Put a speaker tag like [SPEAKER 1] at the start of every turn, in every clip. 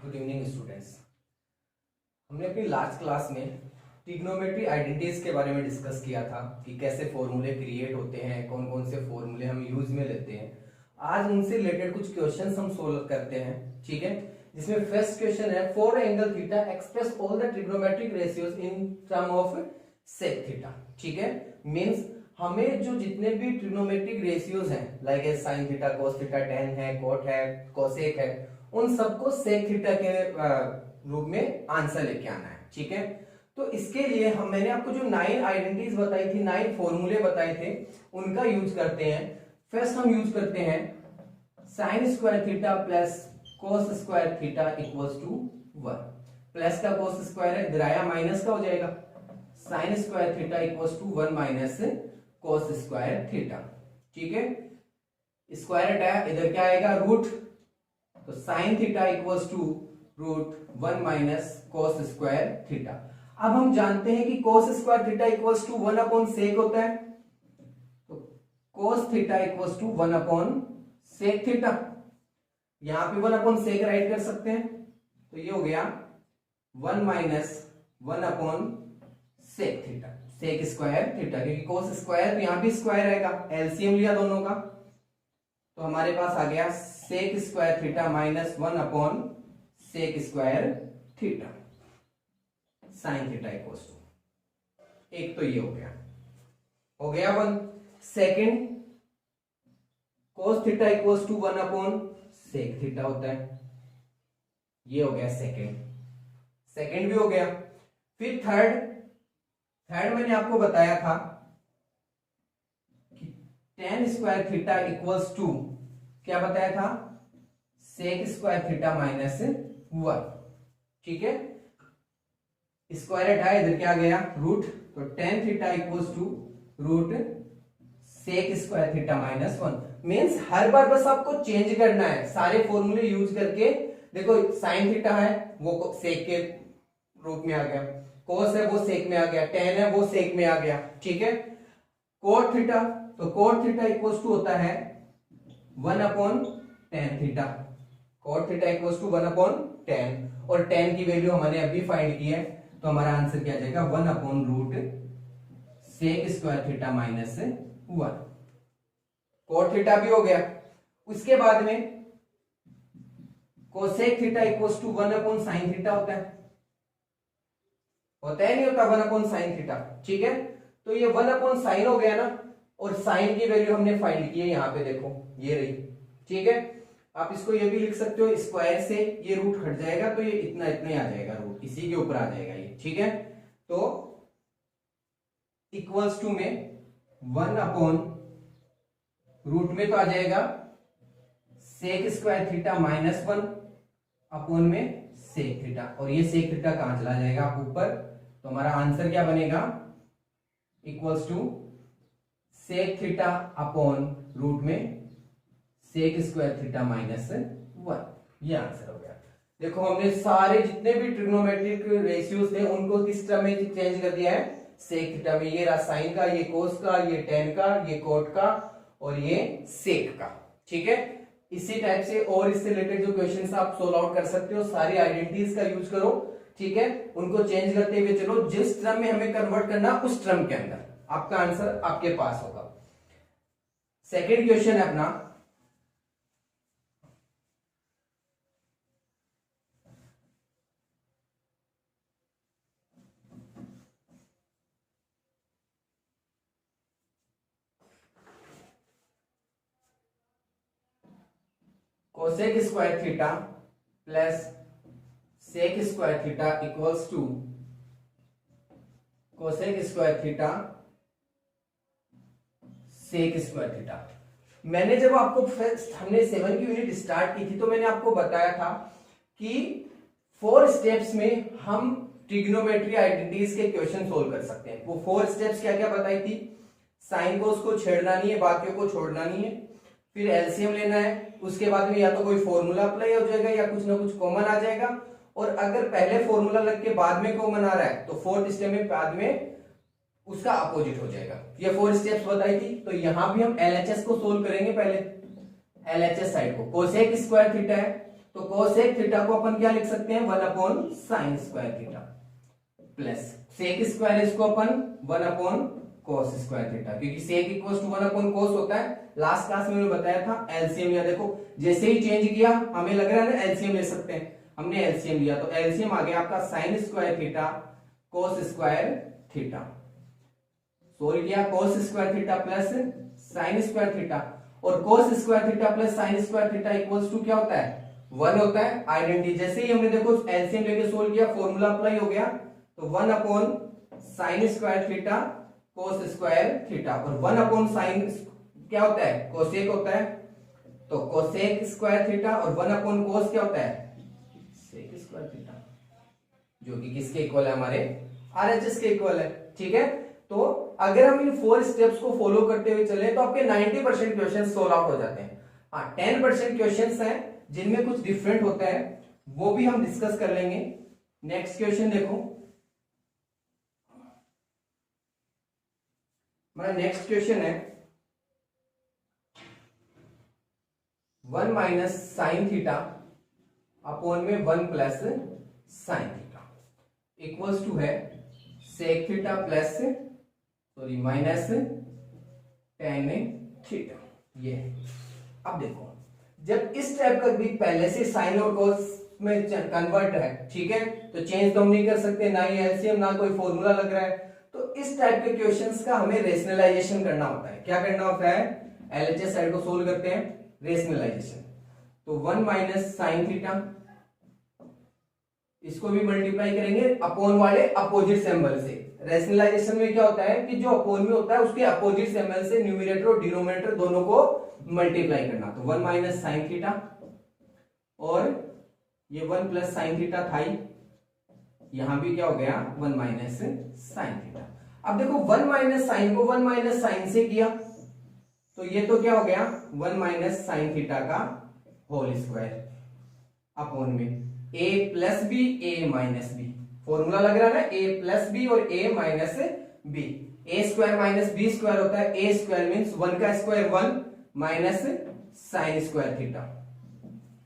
[SPEAKER 1] Good evening students. हमने अपनी last class में ट्रिग्नोमेट्री आइडेंटिटीज के बारे में डिस्कस किया था कि कैसे फॉर्मूले क्रिएट होते हैं, कौन कौन से फॉर्मूले हम यूज में लेते हैं। आज उनसे रिलेटेड कुछ क्वेश्चंस हम सोल्व करते हैं, ठीक है। जिसमें फर्स्ट क्वेश्चन है, for angle theta express all the trigonometric ratios in term of sec theta, ठीक है। मींस हमें जो जितने भी ट्रिग्नोमेट्रिक रेशियोज हैं like sine theta, cos theta, tan है, कोट है, कोसेक है, उन सबको सेक थीटा के रूप में आंसर लेके आना है, ठीक है। तो इसके लिए मैंने आपको जो 9 आइडेंटिटीज बताई थी, 9 फॉर्मूले बताए थे, उनका यूज करते हैं। फर्स्ट हम यूज करते हैं sine square theta plus cos square theta equals to 1। Plus का कोस स्क्वायर है, गिराया माइनस का हो जाएगा, sine square theta equals to 1 minus cos square theta, ठीक है। स्क्वायर हटाया, इधर क्या आएगा, रूट, तो sine theta equals to root 1 minus cos square theta. अब हम जानते हैं कि cos square theta equals to 1 upon sec होता है, तो कोस theta equals to 1 upon sec theta. यहां पे 1 अपॉन सेक राइट कर सकते हैं, तो ये हो गया 1 minus 1 upon sec theta, sec square theta, क्योंकि कोस स्क्वायर तो यहां भी स्क्वायर आएगा, एलसीएम लिया दोनों का, तो हमारे पास आ गया sec square theta minus 1 upon sec square theta sine theta equals to, एक तो ये हो गया 1। Second, cos theta equals to 1 upon sec theta होता है, ये हो गया सेकंड भी हो गया। फिर थर्ड मैंने आपको बताया था कि tan square theta equals to, क्या बताया था, सेक स्क्वायर थीटा माइनस 1, ठीक है। स्क्वायर हटाया, इधर क्या गया, रूट, तो tan theta equals to root sec square theta minus 1। Means हर बार बस आपको चेंज करना है, सारे फॉर्मूले यूज करके। देखो साइन थीटा है वो सेक के रूप में आ गया, कोस है वो सेक में आ गया, टेन है वो सेक में आ गया, ठीक है। कोट थीटा, तो कोट थीटा इक्वल्स टू होता है 1 upon tan theta, cot theta equals to 1 upon tan, और टेन की वैल्यू हमने अभी फाइंड की है, तो हमारा आंसर क्या आ जाएगा, 1 upon root sec square theta minus 1। Cot theta भी हो गया। उसके बाद में cosec theta equals to 1 upon sine theta होता है नहीं होता, 1 अपॉन साइन थीटा, ठीक है। तो ये 1 अपॉन साइन हो गया ना, और साइन की वैल्यू हमने फाइंड की है, यहां पे देखो ये रही, ठीक है। आप इसको ये भी लिख सकते हो, स्क्वायर से ये रूट हट जाएगा, तो ये इतना इतना ही आ जाएगा, रूट इसी के ऊपर आ जाएगा ये, ठीक है। तो इक्वल्स टू में 1 अपॉन रूट में तो आ जाएगा sec square theta minus 1 upon में सेक थीटा, और ये सेक थीटा कहां चला जाएगा, ऊपर, तो हमारा आंसर क्या बनेगा, equals to sec theta upon root में सेक स्क्वायर थीटा माइनस 1, ये आंसर हो गया। देखो हमने सारे जितने भी ट्रिग्नोमेट्रिक रेशियोज थे उनको किस टर्म में चेंज कर दिया है, सेक थीटा में। ये रहा साइन का, ये कोस का, ये टेन का, ये कोट का, और ये सेक का, ठीक है। इसी टाइप से और इससे रिलेटेड जो क्वेश्चंस आप सोल्व आउट कर सकते हो, सारी आइडेंटिटीज का यूज करो, ठीक है। उनको चेंज करते हुए चलो, जिस टर्म में हमें कन्वर्ट करना उस टर्म के अंदर आपका आंसर आपके पास होगा। सेकेंड क्वेश्चन है अपना, cosec square theta plus sec square theta equals to cosec square theta sec square theta. मैंने जब आपको हमने 7 की यूनिट स्टार्ट की थी, तो मैंने आपको बताया था कि 4 स्टेप्स में हम ट्रिग्नोमेट्री आइडेंटिटीज के क्वेश्चन सोल्व कर सकते हैं। वो 4 स्टेप्स क्या क्या बताई थी, साइन को उसको छेड़ना नहीं है, बाकियों को छोड़ना नहीं है, फिर एलसीएम लेना है, उसके बाद में या तो कोई फॉर्मूला अप्लाई हो जाएगा या कुछ ना कुछ कॉमन आ जाएगा, और अगर पहले फॉर्मूला लग के बाद में कॉमन आ रहा है तो फोर्थ स्टेप में बाद में उसका अपोजिट हो जाएगा। ये 4 स्टेप्स बताई थी। तो यहां भी हम एलएचएस को सोल्व करेंगे। पहले एलएचएस साइड को, कोसेक स्क्वायर थीटा है तो कोसेक थीटा को अपन क्या लिख सकते हैं, 1/sin² theta, plus sec square इसको अपन 1/cos² थीटा, क्योंकि सेक इक्वल टू 1/cos होता है। लास्ट क्लास में मैंने बताया था एलसीएम, या देखो जैसे ही चेंज किया हमें लग रहा है ना एलसीएम ले सकते हैं, हमने एलसीएम लिया तो एलसीएम आ गया आपका sin² theta cos² theta, solve किया cos² theta plus sin² theta, और cos² theta plus sin² theta equals to क्या होता है, 1 होता है। आइडेंटिटी जैसे ही हमने देखो एलसीएम लेके सोल्व किया, फॉर्मूला अप्लाई हो गया, तो 1/sin² थीटा cos² थीटा, और 1/sin क्या होता है, कोसेक होता है, तो कोसेक² थीटा, और 1/cos क्या होता है, sec² थीटा, जो कि किसके इक्वल है, हमारे आरएचएस के इक्वल है। ठीक है, तो अगर हम इन 4 स्टेप्स को फॉलो करते हुए चले तो आपके 90% क्वेश्चन सोल्व आउट हो जाते हैं। हाँ, 10% क्वेश्चंस हैं जिनमें कुछ डिफरेंट होता है, वो भी हम डिस्कस कर लेंगे। नेक्स्ट क्वेश्चन देखो, हमारा नेक्स्ट क्वेश्चन है 1 - sin थीटा अपॉन में 1 + sin थीटा इक्वल्स टू है sec theta plus minus tan theta. ये अब देखो, जब इस टाइप का भी पहले से साइन और कॉस में कन्वर्ट है, ठीक है, तो चेंज तो हम नहीं कर सकते, ना ही एलसीएम ना कोई फॉर्मूला लग रहा है, तो इस टाइप के क्वेश्चंस का हमें रेशनलाइजेशन करना होता है। क्या करना होता है, एलएचएस साइड को सोल्व करते हैं, रेशनलाइजेशन। तो 1 - sin थीटा, इसको भी मल्टीप्लाई करेंगे अपॉन वाले अपोजिट सिंबल से। रेशनलाइजेशन में क्या होता है कि जो अपॉन में होता है उसके अपोजिट सिंबल से न्यूमरेटर और डिनोमिनेटर दोनों को मल्टीप्लाई करना। तो 1 - sin थीटा, और ये 1 + sin थीटा था ही, यहां भी क्या हो गया 1 - sin थीटा। अब देखो 1 - sin को 1 - sin से किया तो ये तो क्या हो गया 1 - sin थीटा का होल स्क्वायर अपॉन में a + b a - b, formula लग रहा है ना, a + b और a - b, a² - b² होता है, a² मींस 1 का स्क्वायर 1 माइनस sin² थीटा।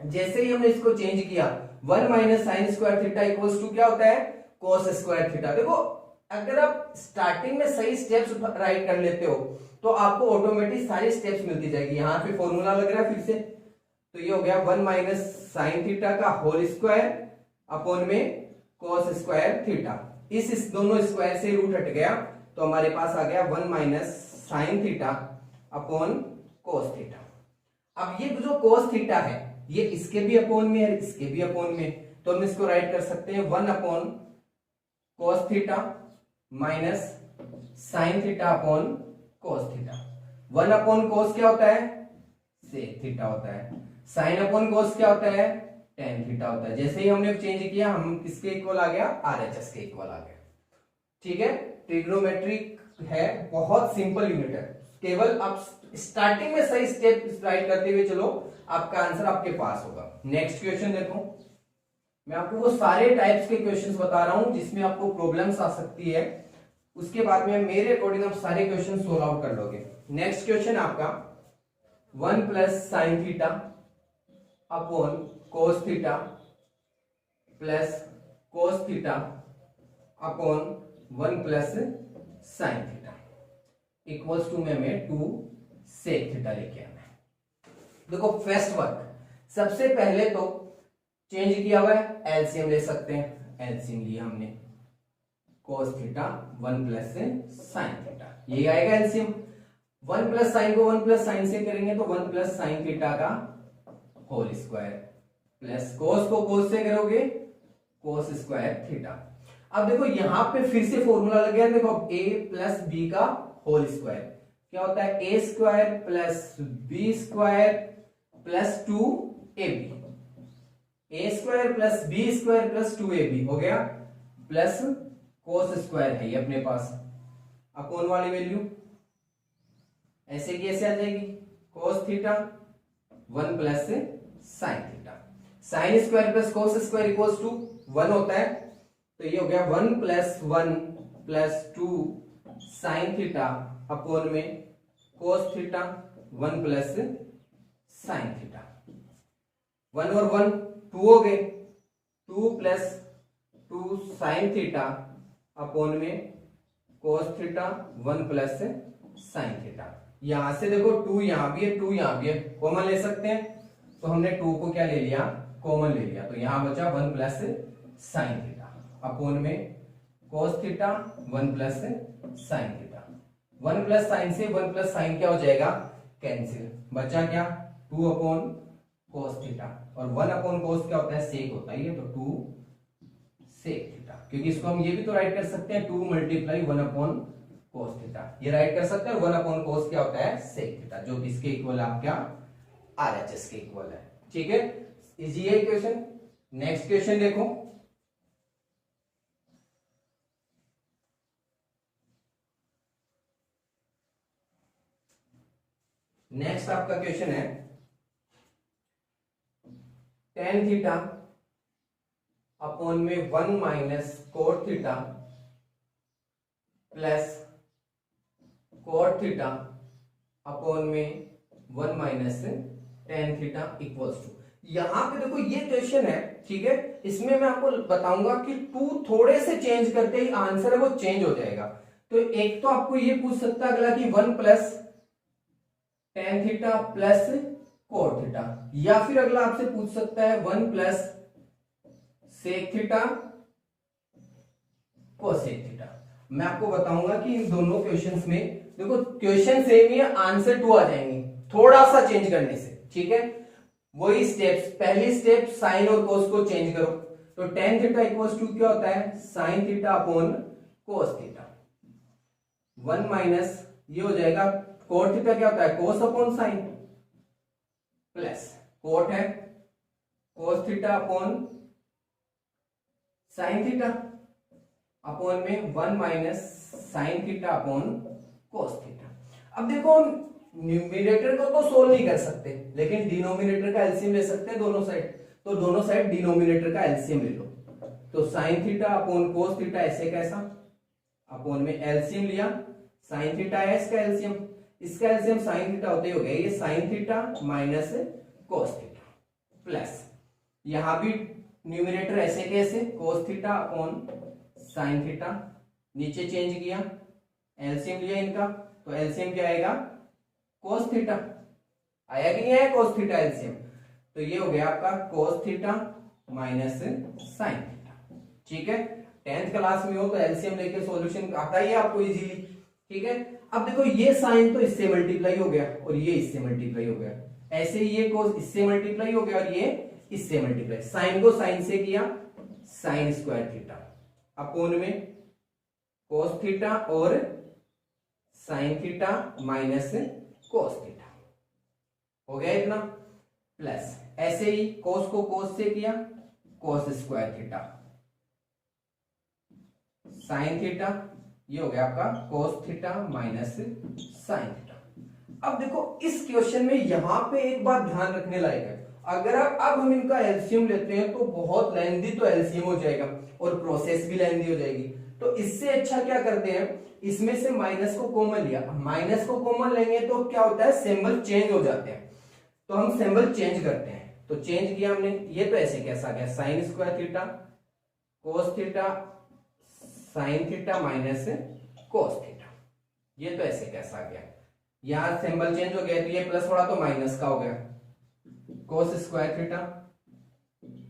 [SPEAKER 1] जैसे ही हमने इसको चेंज किया 1 - sin² थीटा इक्वल्स टू क्या होता है cos² थीटा। देखो अगर आप स्टार्टिंग में सही स्टेप्स राइट कर लेते हो तो आपको ऑटोमेटिक सारी स्टेप्स मिलती जाएगी। यहां पे फॉर्मूला लग रहा है फिर से, तो ये हो गया 1 - sin थीटा का होल स्क्वायर अपॉन में cos² थीटा। इस दोनों स्क्वायर से रूट हट गया तो हमारे पास आ गया 1 - sin theta upon cos theta. अब ये जो cos थीटा है ये इसके भी अपॉन में है, इसके भी अपॉन में, तो हम इसको राइट कर सकते हैं 1/cos theta minus sin theta upon cos theta. 1/cos क्या होता है sec थीटा होता है, sin अपॉन cos क्या होता है tan थीटा होता है। जैसे ही हमने चेंज किया हम किसके इक्वल आ गया आरएचएस के इक्वल आ गया। ठीक है, ट्रिग्नोमेट्रिक है, बहुत सिंपल यूनिट है, केवल आप स्टार्टिंग में सही स्टेप राइट करते हुए चलो, आपका आंसर आपके पास होगा। नेक्स्ट क्वेश्चन देखो, मैं आपको वो सारे टाइप्स के क्वेश्चंस बता रहा हूं जिसमें आपको प्रॉब्लम्स आ सकती है, उसके बाद में मेरे अकॉर्डिंग आप सारे क्वेश्चन सोल्व आउट कर लोगे। नेक्स्ट क्वेश्चन आपका 1 + sin theta upon cos theta plus cos theta upon 1 + sin theta equals to में 2 sec थीटा लेके आना है। देखो फर्स्ट वर्क, सबसे पहले तो चेंज किया हुआ है, एलसीएम ले सकते हैं, एलसीएम लिया हमने cos थीटा 1 + sin थीटा, ये आएगा एलसीएम। 1 + sin को 1 + sin से करेंगे तो 1 + sin थीटा का होल स्क्वायर प्लस cos को cos से करोगे cos² थीटा। अब देखो यहां पे फिर से फॉर्मूला लग गया, देखो a + b का होल स्क्वायर क्या होता है a² + b² + 2ab, a² + b² + 2ab हो गया, प्लस cos² है ये अपने पास, अपॉन वाली वैल्यू ऐसे की ऐसे आ जाएगी cos theta 1 + sin theta, sin² + cos² equals to 1 होता है, तो ये हो गया 1 + 1 + 2 sin थीटा अपॉन में cos थीटा 1 + sin थीटा। 1 और 1 टू हो गए, 2 प्लस 2 साइन थीटा अपॉन में कोस थीटा 1 प्लस साइन थीटा। यहां से देखो 2 यहां भी है, 2 यहां भी है, कॉमन ले सकते हैं, तो हमने 2 को क्या ले लिया, कॉमन ले लिया, तो यहां बचा 1 प्लस साइन थीटा अपॉन में कोस theta 1 plus sine theta. 1 plus sine से 1 प्लस साइन क्या हो जाएगा, कैंसिल, बचा क्या 2 अपॉन कोस थीटा, और 1 अपॉन कोस क्या होता है, सेक होता है, ये तो 2 सेक थीटा, क्योंकि इसको हम ये भी तो राइट कर सकते हैं 2 मल्टीप्लाई 1 अपॉन कोस थीटा, ये राइट कर सकते हैं। 1 अपॉन कोस क्या होता है, सेक थीटा, जो किसके इक्वल है, आपका आरएचएस के इक्वल है। ठीक है, इजी है क्वेश्चन। नेक्स्ट क्वेश्चन देखो, नेक्स्ट आपका क्वेश्चन है tan थीटा अपॉन में 1 minus cot theta plus cot theta upon में 1 minus tan theta equals to. यहां पे देखो ये क्वेश्चन है, ठीक है, इसमें मैं आपको बताऊंगा कि 2 थोड़े से चेंज करते ही आंसर है वो चेंज हो जाएगा। तो एक तो आपको ये पूछ सकता है अगला कि 1 plus tan theta plus cot theta, या फिर अगला आपसे पूछ सकता है 1 plus sec theta cosec theta. मैं आपको बताऊंगा कि इन दोनों क्वेश्चंस में देखो क्वेश्चन सेम ही है, आंसर 2 आ जाएंगे थोड़ा सा चेंज करने से। ठीक है, वही स्टेप्स, पहली स्टेप साइन और कोस को चेंज करो, तो tan थीटा इक्वल्स टू क्या होता है, sine theta upon cos theta, 1 minus ये हो जाएगा कोट थीटा क्या होता है, cos upon sine, plus cot है cos theta upon sine theta upon में 1 minus sine theta upon cos theta. अब देखो न्यूमरेटर को तो सोल्व नहीं कर सकते, लेकिन डिनोमिनेटर का एलसीएम ले सकते हैं दोनों साइड, तो दोनों साइड डिनोमिनेटर का एलसीएम ले लो, तो sine theta upon cos theta ऐसे कैसा, अपॉन में एलसीएम लिया, साइन थीटा है इसका एलसीएम, इसका एलसीएम साइन थीटा होते हो गया ये sign theta minus cos theta, plus यहां भी न्यूमरेटर ऐसे कैसे, कोस थीटा अपॉन साइन थीटा, नीचे चेंज किया, एलसीएम लिया इनका, तो एलसीएम क्या आएगा, कोस थीटा, आया कि नहीं आया कोस थीटा एलसीएम, तो ये हो गया आपका cos theta minus sine theta. ठीक है, 10th क्लास में हो तो एलसीएम लेके सॉल्यूशन आता ही है आपको इजीली। ठीक है, अब देखो ये साइन तो इससे मल्टीप्लाई हो गया और ये इससे मल्टीप्लाई हो गया, ऐसे ही ये कोस इससे मल्टीप्लाई हो गया और ये इससे मल्टीप्लाई, साइन को साइन से किया साइन स्क्वायर थीटा अपॉन में कोस थीटा और sign theta minus cos theta, हो गया इतना, प्लस ऐसे ही कोस को कोस से किया कोस स्क्वायर थीटा साइन थीटा, ये हो गया आपका cos theta minus sine theta. अब देखो इस क्वेश्चन में यहां पे एक बात ध्यान रखने लायक है, अगर अब हम इनका एलसीएम लेते हैं तो बहुत लेंथी तो एलसीएम हो जाएगा और प्रोसेस भी लेंथी हो जाएगी, तो इससे अच्छा क्या करते हैं, इसमें से माइनस को कॉमन लिया, माइनस को कॉमन लेंगे तो क्या होता है, सिंबल चेंज हो जाते हैं, तो हम सिंबल चेंज करते हैं, तो चेंज किया हमने, ये तो ऐसे कैसा गया sign square theta cos theta sine theta minus cos theta, ये तो ऐसे कैसा गया, यहां सिंबल चेंज हो गया तो ये प्लस थोड़ा तो माइनस का हो गया कोस स्क्वायर थीटा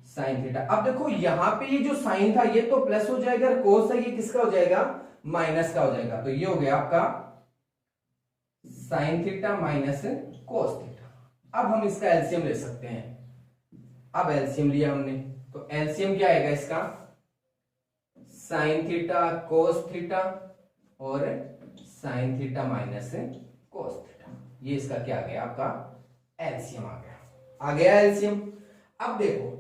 [SPEAKER 1] साइन थीटा। अब देखो यहां पे ये जो साइन था ये तो प्लस हो जाएगा, कोस है ये किसका हो जाएगा, माइनस का हो जाएगा, तो ये हो गया आपका sign theta minus cos theta. अब हम इसका एलसीएम ले सकते हैं, अब एलसीएम लिया हमने, तो एलसीएम क्या आएगा इसका, साइन थीटा कोस थीटा और sign theta minus cos theta, ये इसका क्या आ गया आपका एलसीएम आ गया एलसीएम। अब देखो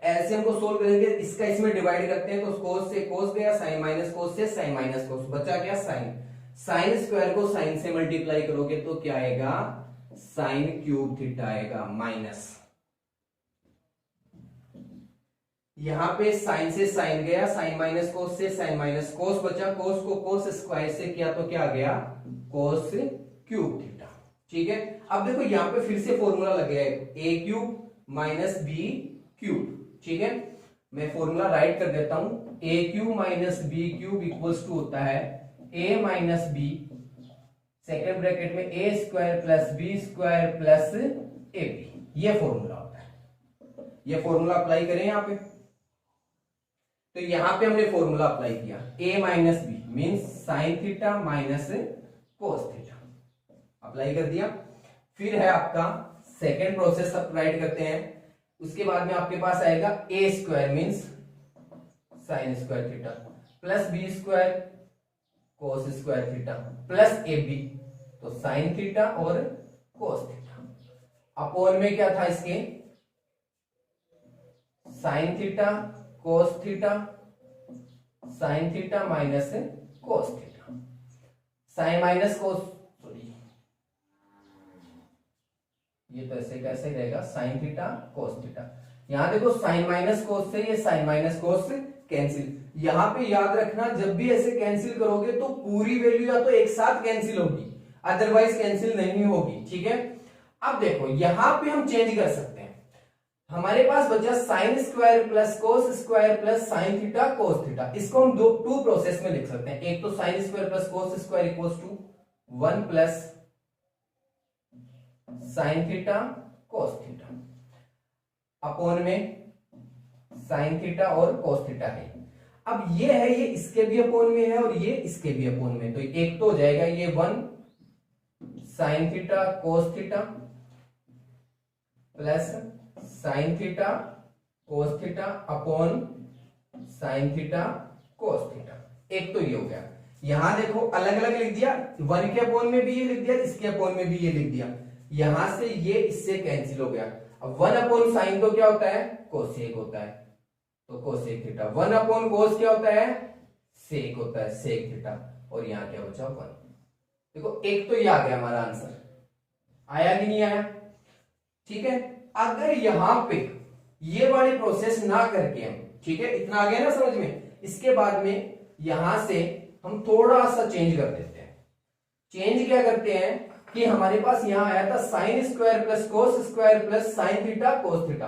[SPEAKER 1] एलसीएम को सोल्व करेंगे, इसका इसमें डिवाइड करते हैं, तो कोस से कोस गया, साइन माइनस कोस से साइन माइनस कोस, बचा क्या साइन, साइन स्क्वायर को साइन से मल्टीप्लाई करोगे तो क्या आएगा, साइन क्यूब थीटा आएगा माइनस, यहां पे साइन से साइन गया, साइन माइनस कोस से साइन माइनस कोस बचा, कोस को कोस स्क्वायर से किया तो क्या आ गया कोस क्यूब थीटा। ठीक है, अब देखो यहां पे फिर से फॉर्मूला लग गया है, A cube minus B cube. ठीक है, मैं फॉर्मूला राइट कर देता हूं, A cube minus B cube equals to होता है ए माइनस बी, सेकेंड ब्रैकेट में A square plus B square plus A B, ये फॉर्मूला होता है। ये फॉर्मूला अप्लाई करें यहां पे, तो यहां पे हमने फॉर्मूला अप्लाई किया, A minus B means sine theta minus cos theta, apply कर दिया। फिर है आपका सेकेंड प्रोसेस राइट करते हैं, उसके बाद में आपके पास आएगा A square means sine square theta plus B square cos square theta plus A B, तो साइन थीटा और कोस थीटा। अपोन में क्या था इसके, sine theta cos theta, sine theta minus cos theta, sine minus cos, sorry ये तो ऐसे कैसे रहेगा, साइन थीटा कोस थीटा। यहां देखो साइन माइनस कोस से ये साइन माइनस कोस कैंसिल, यहां पे याद रखना जब भी ऐसे कैंसिल करोगे तो पूरी वैल्यू या तो एक साथ कैंसिल होगी, अदरवाइज कैंसिल नहीं होगी। ठीक है, अब देखो यहां पे हम चेंज कर सकते हैं, हमारे पास बचा sign square plus cos square plus sine theta cos theta, इसको हम टू प्रोसेस में लिख सकते हैं। एक तो sine square plus cos square equals to 1 plus sine theta cos theta, upon में साइन थीटा और कोस थीटा है। अब ये है, ये इसके भी अपोन में है और ये इसके भी अपोन में, तो एक तो हो जाएगा ये 1 sign theta cos theta plus sine theta cos theta upon sine theta cos theta, एक तो ये हो गया। यहां देखो अलग अलग लिख दिया, 1 के अपोन में भी ये लिख दिया, इसके अपोन में भी ये लिख दिया, यहां से ये इससे कैंसिल हो गया। अब 1 अपॉन साइन तो क्या होता है, कोसेक होता है, तो कोसेक थीटा, 1 अपॉन कोस क्या होता है, सेक होता है, सेक थीटा, और यहां क्या बचा 1। देखो एक तो ये आ गया हमारा आंसर, आया कि नहीं आया। ठीक है, अगर यहां पे ये वाली प्रोसेस ना करके हम, ठीक है इतना आ गया ना समझ में, इसके बाद में यहां से हम थोड़ा सा चेंज कर देते हैं। चेंज क्या करते हैं कि हमारे पास यहां आया था sign square plus cos square plus sine theta cos theta,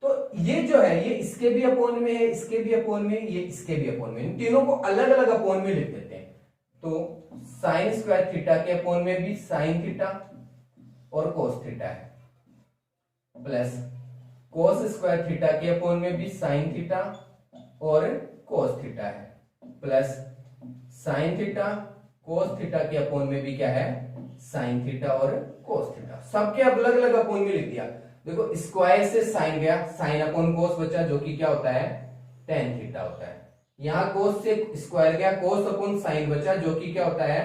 [SPEAKER 1] तो ये जो है ये इसके भी अपोन में है, इसके भी अपोन में, ये इसके भी अपोन में, इन तीनों को अलग अलग अपोन में लिख देते हैं। तो साइन स्क्वायर थीटा के अपोन में भी साइन थीटा और कोस थीटा है, प्लस कोस स्क्वायर थीटा के अपोन में भी साइन थीटा और कोस थीटा है, plus sine theta cos theta के अपोन में भी क्या है, साइन थीटा और कोस थीटा, सबके अलग अलग अपोन में लिख दिया। देखो स्क्वायर से साइन गया, साइन अपॉन कोस बचा जो कि क्या होता है, टेन थीटा होता है। यहां कोस से स्क्वायर गया, कोस अपॉन साइन बचा जो कि क्या होता है,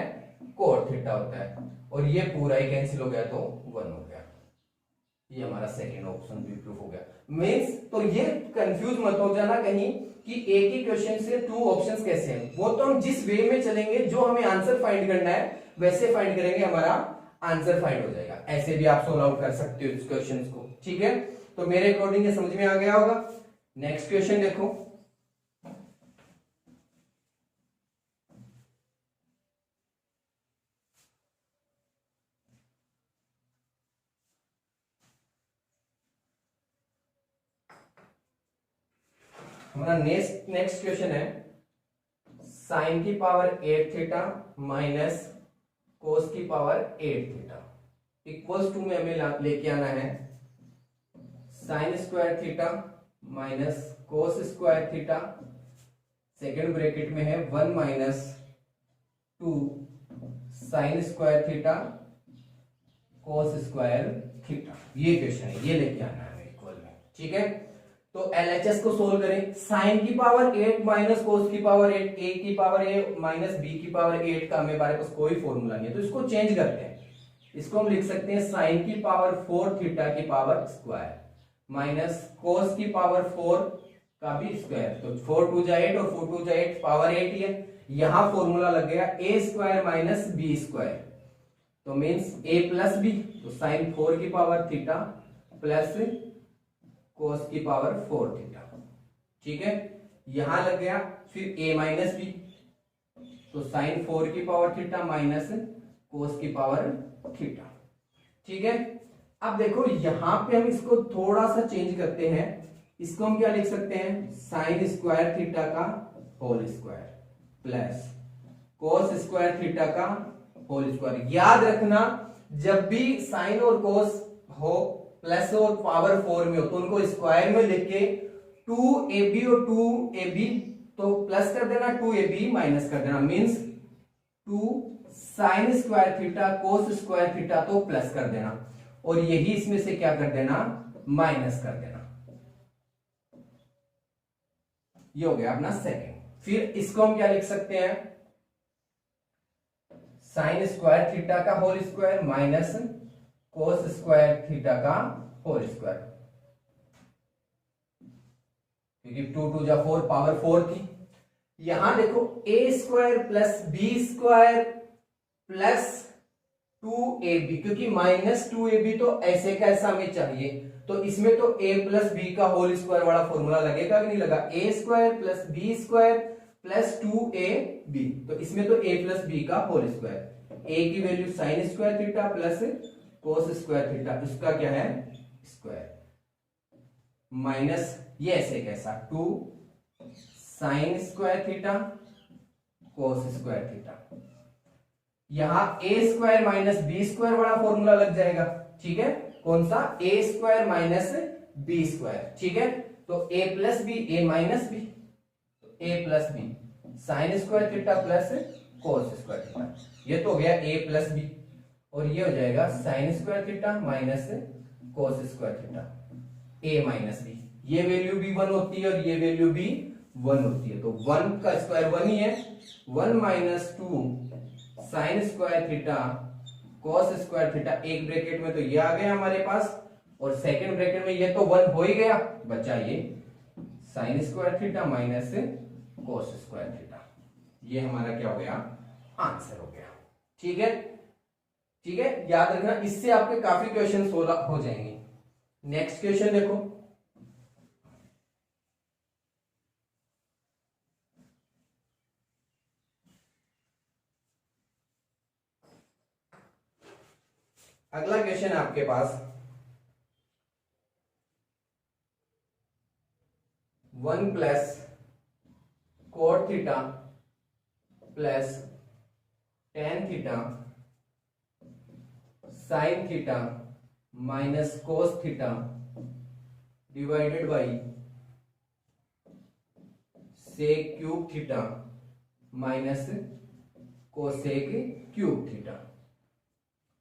[SPEAKER 1] कोट थीटा होता है, और ये पूरा ही कैंसिल हो गया तो 1 हो गया। ये हमारा सेकंड ऑप्शन भी प्रूफ हो गया। मींस तो ये कंफ्यूज मत हो जाना कहीं कि एक ही क्वेश्चन से 2 ऑप्शंस कैसे हैं, वो तो हम जिस वे में चलेंगे, जो हमें आंसर फाइंड करना है वैसे फाइंड करेंगे, हमारा आंसर फाइंड हो जाएगा। ऐसे भी आप सोल्व आउट कर सकते हो इस क्वेश्चन को। ठीक है, तो मेरे अकॉर्डिंग ये समझ में आ गया होगा। नेक्स्ट क्वेश्चन देखो, हमारा नेक्स्ट क्वेश्चन है साइन की पावर 8 थीटा माइनस कोस की पावर 8 थीटा इक्वल्स टू में हमें लेके आना है sign square theta minus cos square theta, second bracket में है 1 minus 2 sine square theta cos square theta. ये क्वेश्चन है, ये लेके आना है इक्वल में। ठीक है, तो LHS को सोल्व करें। साइन की पावर 8 माइनस कोस की पावर 8, a की पावर a माइनस b की पावर 8 का हमारे पास कोई फॉर्मूला नहीं है, तो इसको चेंज करते हैं। इसको हम लिख सकते हैं साइन की पावर 4 थीटा की पावर स्क्वायर माइनस कोस की पावर 4 का भी स्क्वायर, तो 4 2 जा 8 और 4 2 जा 8, पावर 8 ही है। यहां फॉर्मूला लग गया a square minus b square, तो मीन्स a प्लस b, तो साइन 4 की पावर थीटा प्लस कोस की पावर 4 थीटा। ठीक है, यहां लग गया फिर a माइनस बी, तो साइन 4 की पावर थीटा माइनस कोस की पावर थीटा। ठीक है, अब देखो यहां पे हम इसको थोड़ा सा चेंज करते हैं, इसको हम क्या लिख सकते हैं, साइन स्क्वायर थीटा का whole square plus cos square theta का होल स्क्वायर। याद रखना जब भी साइन और कोस हो प्लस और पावर 4 में हो तो उनको स्क्वायर में लिख के 2ab और 2ab तो प्लस कर देना, 2ab माइनस कर देना, means 2 sine square theta cos square theta तो प्लस कर देना और यही इसमें से क्या कर देना, माइनस कर देना। ये हो गया अपना सेकंड। फिर इसको हम क्या लिख सकते हैं, साइन स्क्वायर थीटा का whole square minus cos square theta का होल स्क्वायर, क्योंकि 2 2 जा 4 पावर 4 थी। यहां देखो a square plus B square plus 2ab, क्योंकि माइनस 2ab तो ऐसे का ऐसा हमें चाहिए, तो इसमें तो a प्लस बी का होल स्क्वायर वाला फॉर्मूला लगेगा कि नहीं लगा, a square plus B square plus 2ab, तो इसमें तो a प्लस बी का होल स्क्वायर, a की value sine square theta plus cos square theta, इसका क्या है स्क्वायर, माइनस ये ऐसे कैसा 2 sine square theta cos square theta. यहां a square minus b square वाला फॉर्मूला लग जाएगा, ठीक है, कौन सा, a square minus b square, ठीक है, तो a plus b a minus b, a plus b sine square theta plus cos square theta, ये तो हो गया a प्लस बी और ये हो जाएगा sine square theta minus cos square theta, a minus b, ये वैल्यू भी 1 होती है और ये वैल्यू भी 1 होती है, तो 1 का स्क्वायर 1 ही है, 1 minus 2 sine square theta cos square theta, एक ब्रैकेट में तो ये आ गया हमारे पास और सेकंड ब्रैकेट में ये तो 1 हो ही गया, बचा ये sign square theta minus cos square theta, ये हमारा क्या हो गया, आंसर हो गया। ठीक है, ठीक है, याद रखना, इससे आपके काफी क्वेश्चन हो जाएंगे। नेक्स्ट क्वेश्चन देखो, अगला क्वेश्चन आपके पास 1 plus cot theta plus tan theta sine theta minus cos theta divided by sec cube theta minus cosec cube theta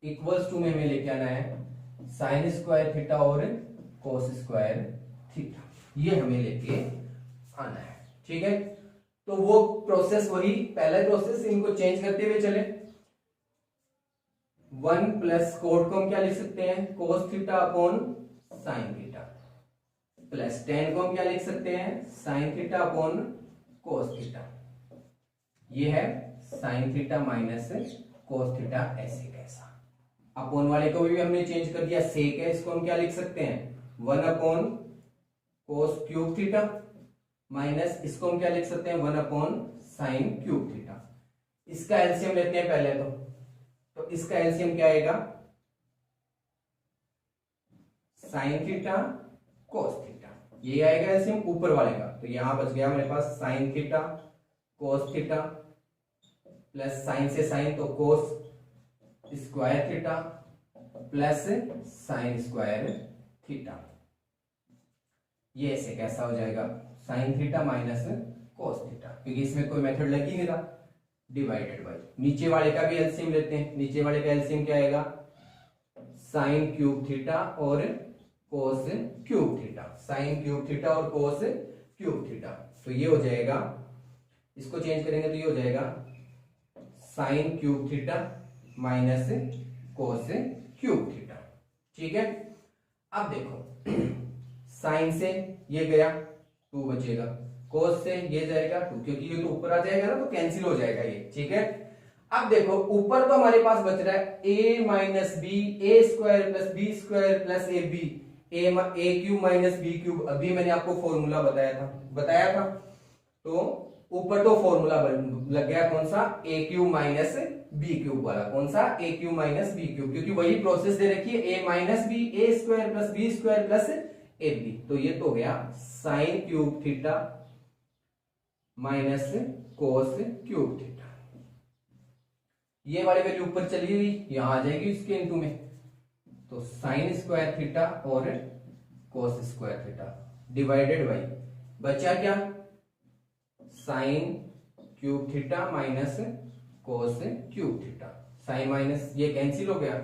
[SPEAKER 1] equals to में हमें लेके आना है साइन स्क्वायर थीटा और कोस स्क्वायर थीटा, ये हमें लेके आना है। ठीक है, तो वो प्रोसेस वही पहला प्रोसेस, इनको चेंज करते हुए चले। 1 प्लस कोट को हम क्या लिख सकते हैं, कोस theta upon sine theta, plus ten को हम क्या लिख सकते हैं, sign theta upon cos theta, ये है sine theta minus cos theta, ऐसे कैसा। अपॉन वाले को भी हमने चेंज कर दिया, सेक है, इसको हम क्या लिख सकते हैं 1 अपॉन कोस क्यूब थीटा माइनस इसको हम क्या लिख सकते हैं 1 अपॉन साइन क्यूब थीटा। इसका एलसीएम लेते हैं पहले तो इसका एलसीएम क्या आएगा, साइन थीटा कोस थीटा, ये आएगा एलसीएम ऊपर वाले का, तो यहां बच गया हमारे पास sine theta cos theta plus sine से साइन तो cos square theta plus sine square theta, ये ऐसे कैसा हो जाएगा sine theta minus cos theta, क्योंकि इसमें कोई मेथड लग ही नहीं रहा, डिवाइडेड बाई नीचे वाले का भी एलसीएम लेते हैं, नीचे वाले का एलसीएम क्या आएगा साइन क्यूब थीटा और कोस cube theta, sign cube theta और कोस क्यूब थीटा, तो ये हो जाएगा, इसको चेंज करेंगे तो ये हो जाएगा sign cube theta minus cos cube theta. ठीक है, अब देखो साइन से ये गया 2 बचेगा, कोस से ये जाएगा 2, क्योंकि ये तो ऊपर आ जाएगा ना तो कैंसिल हो जाएगा ये। ठीक है, अब देखो ऊपर तो हमारे पास बच रहा है a minus b, a square plus B square plus A b, a cube minus B cube, अभी मैंने आपको फॉर्मूला बताया था, तो ऊपर तो फॉर्मूला लग गया कौन सा, a cube minus B cube वाला, कौन सा a cube minus B cube, क्योंकि वही प्रोसेस दे रखी है, ए minus b, a square plus B square plus A B, तो ये तो हो गया sine cube theta minus cos cube theta. ये वाली वैल्यू ऊपर चली गई, यहां आ जाएगी इसके इनटू में, तो साइन स्क्वायर थीटा और cos square theta divided by बचा क्या, sine cube theta minus cos cube theta. Sine minus ये कैंसिल हो गया,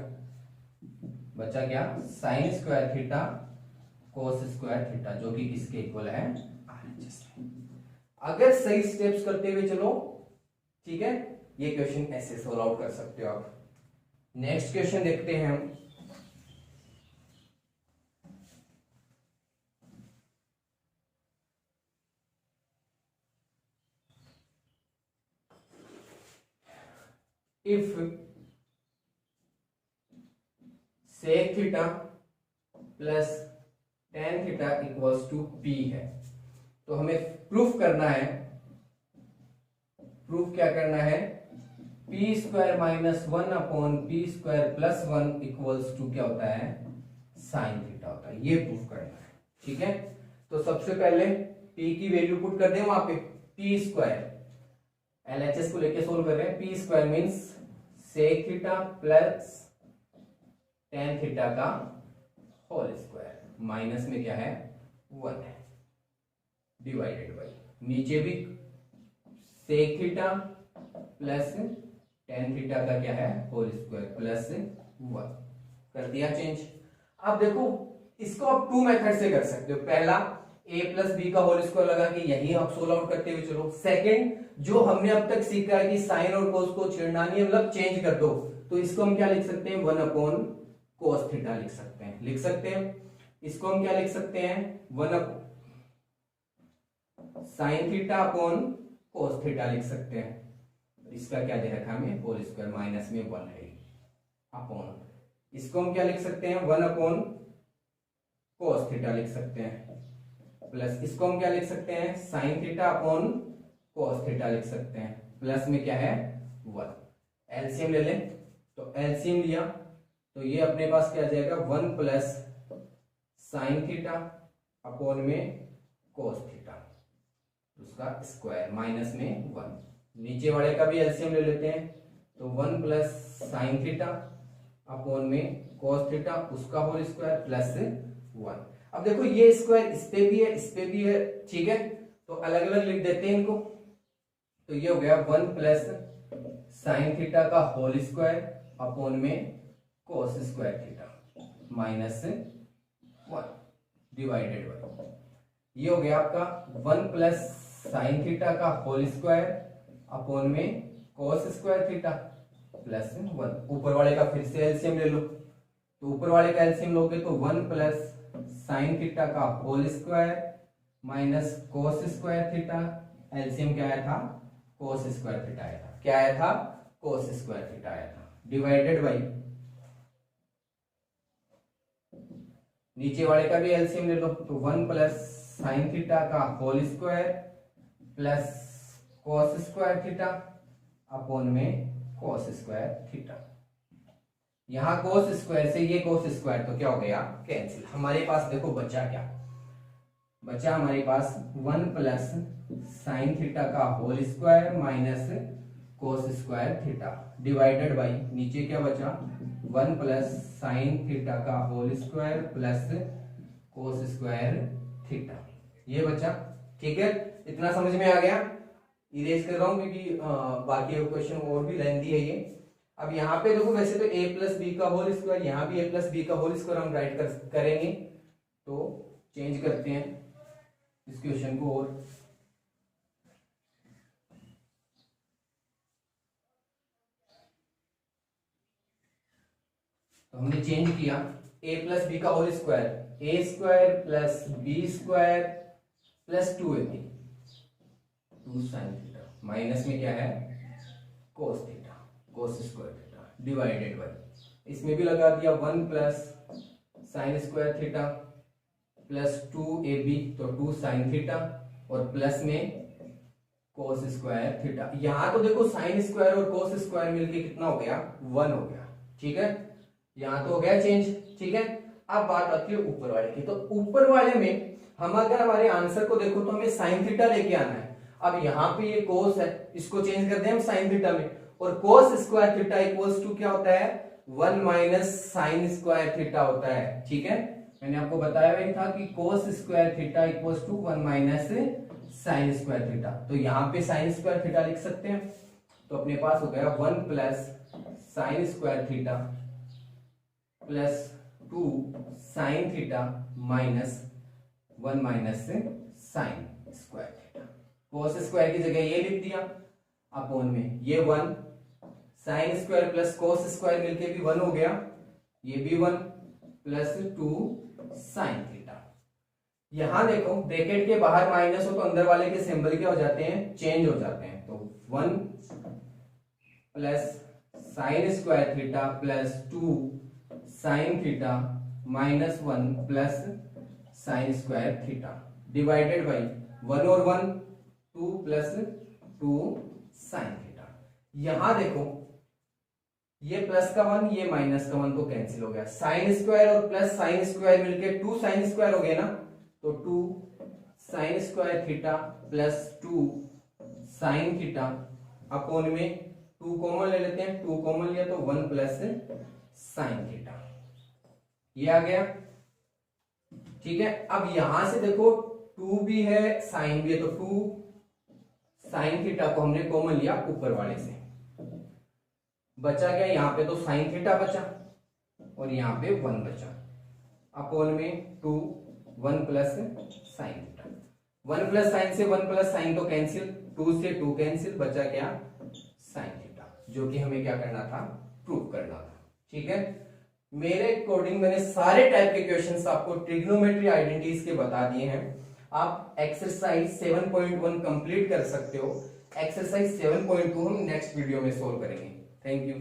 [SPEAKER 1] बचा क्या sine square theta cos square theta, जो कि किसके इक्वल है RHS। अगर सही स्टेप्स करते हुए चलो, ठीक है, ये क्वेश्चन ऐसे सोल्व आउट कर सकते हो आप। नेक्स्ट क्वेश्चन देखते हैं हम। If sec theta plus tan theta equals to p है, तो हमें प्रूफ करना है, प्रूफ क्या करना है, p square minus one upon p square plus one equals to क्या होता है, साइन थीटा होता है। ये प्रूफ करना है, ठीक है। तो सबसे पहले पी की वैल्यू पुट कर दें वहां पे, पी स्क्वायर, एलएचएस को लेके सोल्व कर रहे हैं, p square means sec theta plus tan theta का होल स्क्वायर, माइनस में क्या है 1 है, डिवाइडेड बाई नीचे भी sec theta plus tan theta का क्या है होल स्क्वायर प्लस 1 कर दिया चेंज। अब देखो इसको आप टू मेथड से कर सकते हो, पहला a प्लस बी का होल स्क्वायर लगा के यही आप सोल्व आउट करते हुए चलो। सेकंड, जो हमने अब तक सीखा है कि साइन और कोस को छेड़ना नहीं है, मतलब चेंज कर दो, तो इसको हम क्या लिख सकते हैं, 1 अपॉन कोस थीटा लिख सकते हैं, लिख सकते हैं। इसको हम क्या लिख सकते हैं, 1 sign theta upon cos theta लिख सकते हैं। इसका क्या दे रखा है हमें, होल स्क्वायर, माइनस में 1 है अपॉन, इसको हम क्या लिख सकते हैं, 1 अपॉन कोस थीटा लिख सकते हैं, प्लस इसको हम क्या लिख सकते हैं, sign theta upon cos theta लिख सकते हैं, प्लस में क्या है 1। एलसीएम ले लें, तो एलसीएम लिया तो ये अपने पास क्या आ जाएगा, 1 प्लस साइन थीटा अपॉन में कोस थीटा, उसका स्क्वायर माइनस में 1। नीचे वाले का भी एलसीएम ले लेते हैं, तो 1 प्लस साइन थीटा अपॉन में कोस थीटा, उसका होल स्क्वायर प्लस 1। अब देखो ये स्क्वायर इस पे भी है, इस पे भी है, ठीक है, तो अलग अलग लिख देते हैं इनको। तो ये हो गया 1 प्लस साइन थीटा का होल स्क्वायर अपॉन में cos square theta minus 1 divided by, ये हो गया आपका 1 प्लस साइन थीटा का होल स्क्वायर अपॉन में कोस स्क्वायर थीटा प्लस 1। ऊपर वाले का फिर से एलसीएम ले लो, तो ऊपर वाले का एलसीएम लोगे तो 1 प्लस साइन थीटा का whole square minus cos square theta, LCM क्या आया था, कोस स्क्वायर थीटा आया था, क्या आया था, कोस स्क्वायर थीटा आया था, डिवाइडेड बाई नीचे वाले का भी एलसीएम ले लो, तो 1 प्लस साइन थीटा का whole square plus cos square theta upon में कोस स्क्वायर थीटा। यहां कोस स्क्वायर से ये कोस स्क्वायर तो क्या हो गया, कैंसिल। हमारे पास देखो बचा क्या, बचा हमारे पास 1 प्लस साइन थीटा का whole square minus cos square theta divided by नीचे क्या बचा, 1 प्लस साइन थीटा का whole square plus cos square theta, ये बचा, ठीक है। इतना समझ में आ गया, इरेज कर रहा हूं क्योंकि बाकी क्वेश्चन और भी लेंथी है ये। अब यहाँ पे देखो वैसे तो a प्लस बी का होल स्क्वायर, यहाँ भी a प्लस बी का होल स्क्वायर हम राइट करेंगे, तो चेंज करते हैं इस क्वेश्चन को। और तो हमने चेंज किया, a प्लस बी का whole square, a square plus B square plus 2ab 2 sine theta minus में क्या है cos theta, cos square theta divided by, इसमें भी लगा दिया 1 plus sine square theta plus 2ab तो 2 साइन थीटा और प्लस में कोस स्क्वायर थीटा। यहां तो देखो साइन स्क्वायर और कोस स्क्वायर मिलके कितना हो गया, 1 हो गया, ठीक है। यहां तो हो गया चेंज, ठीक है। अब बात आती है ऊपर वाले की। तो ऊपर वाले में हम अगर हमारे आंसर को देखो तो हमें साइन थीटा लेके आना है। अब यहाँ पे ये कोस है, इसको चेंज कर दें हम साइन थीटा में, और cos square theta equals to क्या होता है, 1 माइनस साइन स्क्वायर थीटा होता है। ठीक है, मैंने आपको बताया वही था कि cos square theta equals to 1 minus sine square theta. तो यहाँ पे साइन स्क्वायर थीटा लिख सकते हैं, तो अपने पास हो गया 1 plus sine square theta plus 2 sine theta minus 1 minus sine square theta. Cos square की जगह ये लिख दिया अपॉन में ये 1 sign square plus cos square मिलके भी 1 हो गया, ये भी 1 प्लस 2 साइन थीटा। यहां देखो ब्रैकेट के बाहर माइनस हो तो अंदर वाले के सिंबल क्या हो जाते हैं, चेंज हो जाते हैं। तो 1 plus sine square theta plus 2 sine theta minus 1 plus sine square theta divided by 1 और 1 2 प्लस 2 साइन थीटा। यहां देखो ये प्लस का 1 ये माइनस का 1 तो कैंसिल हो गया, साइन स्क्वायर और प्लस साइन स्क्वायर मिलके 2 साइन स्क्वायर हो गया ना, तो 2 sine square theta plus 2 sine theta upon में 2 कॉमन ले लेते हैं, 2 कॉमन लिया तो 1 प्लस साइन थीटा, ये आ गया। ठीक है, अब यहां से देखो 2 भी है साइन भी है, तो 2 साइन थीटा को हमने कॉमन लिया ऊपर वाले से, बचा क्या यहाँ पे, तो साइन थीटा बचा और यहाँ पे 1 बचा अपॉन में 2 1 plus sine theta, 1 plus sine से 1 प्लस साइन तो कैंसिल, 2 से 2 कैंसिल, बचा क्या साइन थीटा, जो कि हमें क्या करना था, प्रूव करना था। ठीक है, मेरे अकॉर्डिंग मैंने सारे टाइप के क्वेश्चंस आपको ट्रिग्नोमेट्री आइडेंटिटीज के बता दिए हैं। आप एक्सरसाइज 7.1 कंप्लीट कर सकते हो। एक्सरसाइज 7.2 हम नेक्स्ट वीडियो में सोल्व करेंगे। Thank you.